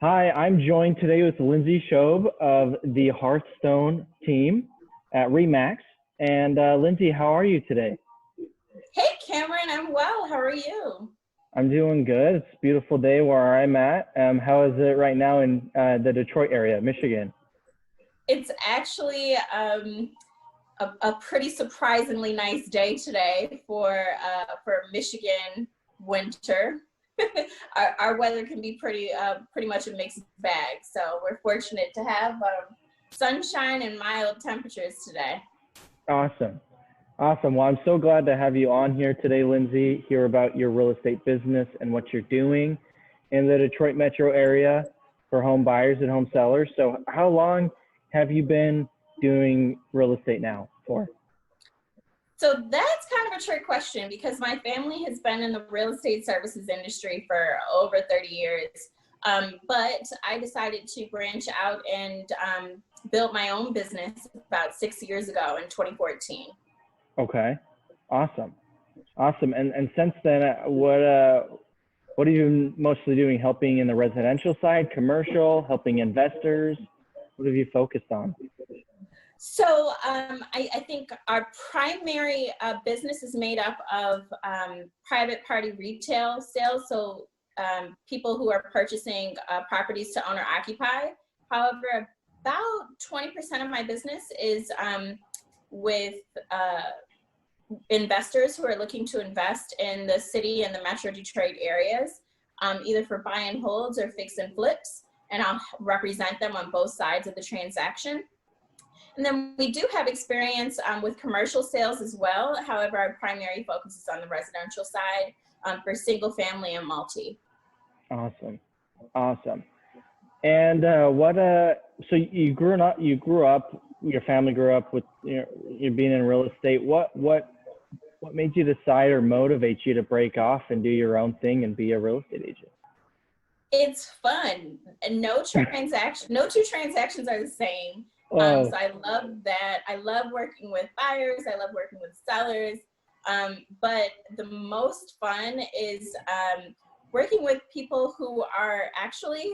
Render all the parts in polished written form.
Hi, I'm joined today with Lindsey Shobe of the Hearthstone team at Remax. And Lindsey, how are you today? Hey Cameron, I'm well. How are you? I'm doing good. It's a beautiful day where I'm at. How is it right now in the Detroit area, Michigan? It's actually a pretty surprisingly nice day today for Michigan winter. Our weather can be pretty much a mixed bag, so we're fortunate to have sunshine and mild temperatures today. Awesome. Awesome. Well, I'm so glad to have you on here today, Lindsey, hear about your real estate business and what you're doing in the Detroit metro area for home buyers and home sellers. So how long have you been doing real estate now for? So that's kind of a trick question because my family has been in the real estate services industry for over 30 years. But I decided to branch out and build my own business about 6 years ago in 2014. Okay. Awesome. Awesome. And since then, what are you mostly doing? Helping in the residential side, commercial, helping investors? What have you focused on? So I think our primary business is made up of private party retail sales. So people who are purchasing properties to owner occupy. However, about 20% of my business is with investors who are looking to invest in the city and the Metro Detroit areas, either for buy and holds or fix and flips. And I'll represent them on both sides of the transaction. And then we do have experience with commercial sales as well. However, our primary focus is on the residential side for single family and multi. Awesome. Awesome. And so you grew up, your family grew up with, you being in real estate. What made you decide or motivate you to break off and do your own thing and be a real estate agent? It's fun. And no two transactions are the same. Oh, So I love that. I love working with buyers. I love working with sellers. But the most fun is working with people who are actually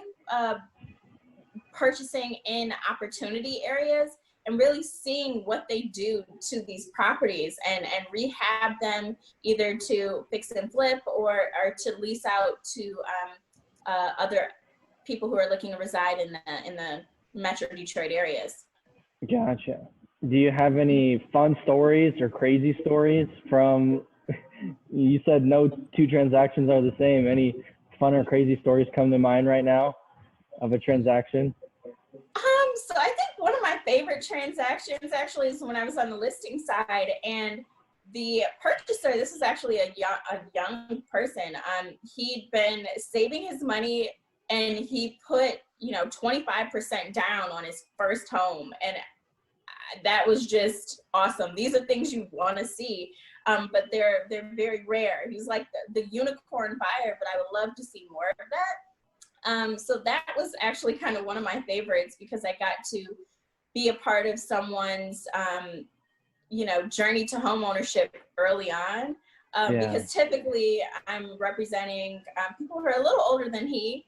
purchasing in opportunity areas and really seeing what they do to these properties and rehab them either to fix and flip or to lease out to other people who are looking to reside in the Metro Detroit areas. gotcha. Do you have any fun stories or crazy stories from, you said no two transactions are the same. Any fun or crazy stories come to mind right now of a transaction? So I think one of my favorite transactions actually is when I was on the listing side and the purchaser, this is actually a young person. He'd been saving his money and he put, 25% down on his first home. And that was just awesome. These are things you want to see, but they're very rare. He's like the unicorn buyer, but I would love to see more of that. So that was actually kind of one of my favorites because I got to be a part of someone's, journey to home ownership early on. Yeah. Because typically I'm representing people who are a little older than he,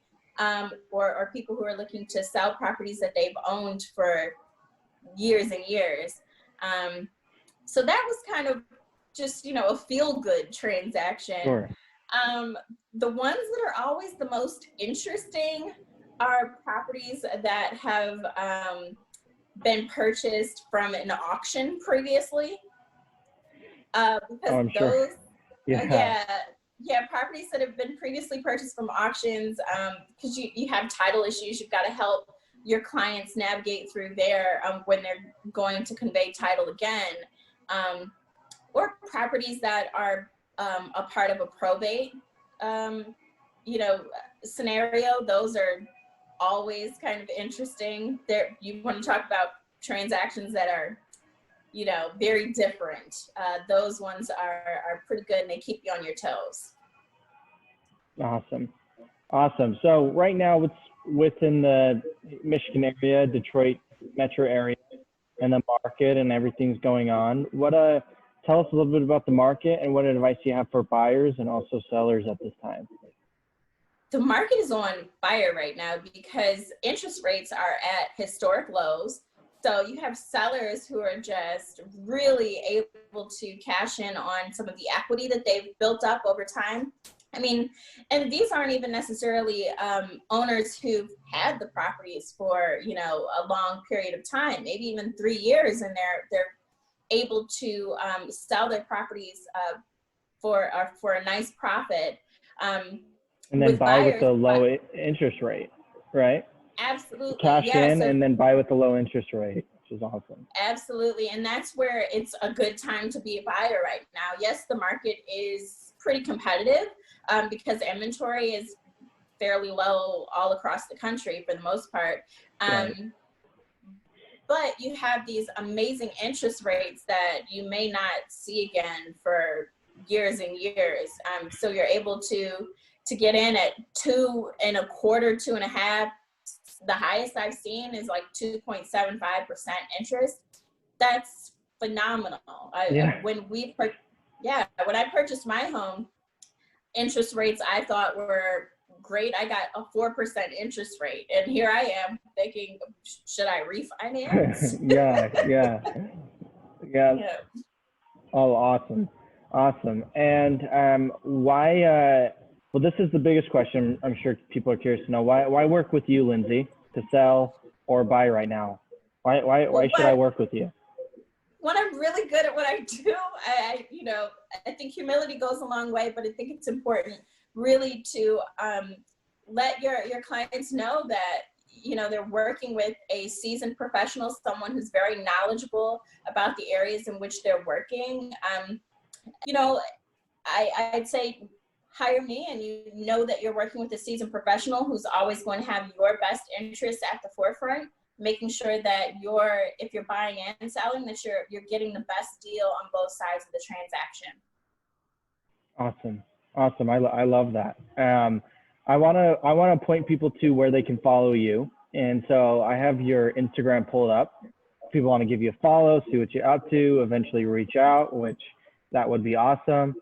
or people who are looking to sell properties that they've owned for years and years. So that was kind of just, a feel-good transaction. Sure. The ones that are always the most interesting are properties that have been purchased from an auction previously. Because I'm sure. Yeah, properties that have been previously purchased from auctions, because you have title issues, you've got to help your clients navigate through there when they're going to convey title again, or properties that are a part of a probate, scenario. Those are always kind of interesting. There, you want to talk about transactions that are, very different. Those ones are pretty good and they keep you on your toes. Awesome. Awesome. So right now it's within the Michigan area, Detroit metro area, and the market and everything's going on. Tell us a little bit about the market and what advice you have for buyers and also sellers at this time. the market is on fire right now because interest rates are at historic lows. So you have sellers who are just really able to cash in on some of the equity that they've built up over time. I mean, and these aren't even necessarily owners who've had the properties for, you know, a long period of time, maybe even 3 years, and they're able to sell their properties for a nice profit. And then With buy with buyers, a low interest rate, right? absolutely, Cash yeah. in So and then buy with a low interest rate, which is awesome. absolutely, and that's where it's a good time to be a buyer right now. Yes, the market is pretty competitive because inventory is fairly low all across the country for the most part. Right. But you have these amazing interest rates that you may not see again for years and years. So you're able to get in at 2.25%, 2.5%. The highest I've seen is like 2.75% interest. That's phenomenal. Yeah. When I purchased my home, interest rates I thought were great. I got a 4% interest rate, and here I am thinking, should I refinance? Yeah. Yeah. Oh, awesome. And why? Well, this is the biggest question. I'm sure people are curious to know. Why work with you, Lindsey, to sell or buy right now? Why should I work with you? When I'm really good at what I do, I think humility goes a long way, but I think it's important really to let your clients know that, you know, they're working with a seasoned professional, someone who's very knowledgeable about the areas in which they're working. You know, I'd say hire me, and you know that you're working with a seasoned professional who's always going to have your best interests at the forefront, making sure that if you're buying and selling, that you're getting the best deal on both sides of the transaction. Awesome. I love that. I wanna point people to where they can follow you, and so I have your Instagram pulled up. If people want to give you a follow, see what you're up to, eventually reach out, which that would be awesome.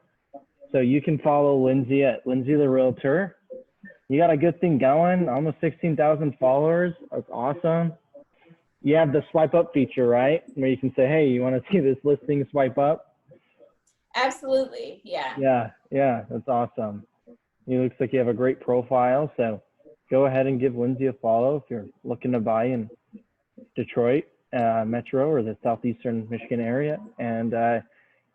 So you can follow Lindsey at Lindsey the Realtor. You got a good thing going, almost 16,000 followers. That's awesome. You have the swipe up feature, right? Where you can say, hey, you want to see this listing, swipe up? Absolutely, yeah. Yeah, that's awesome. It looks like you have a great profile. So go ahead and give Lindsey a follow if you're looking to buy in Detroit Metro or the Southeastern Michigan area. And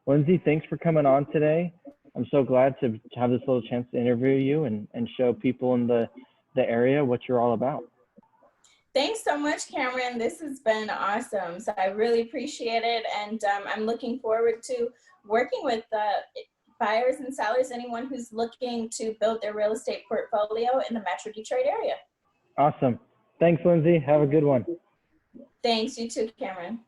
Lindsey, thanks for coming on today. I'm so glad to have this little chance to interview you and show people in the area what you're all about. Thanks so much, Cameron. This has been awesome. So I really appreciate it. And I'm looking forward to working with buyers and sellers, anyone who's looking to build their real estate portfolio in the Metro Detroit area. Awesome. Thanks, Lindsey. Have a good one. Thanks. You too, Cameron.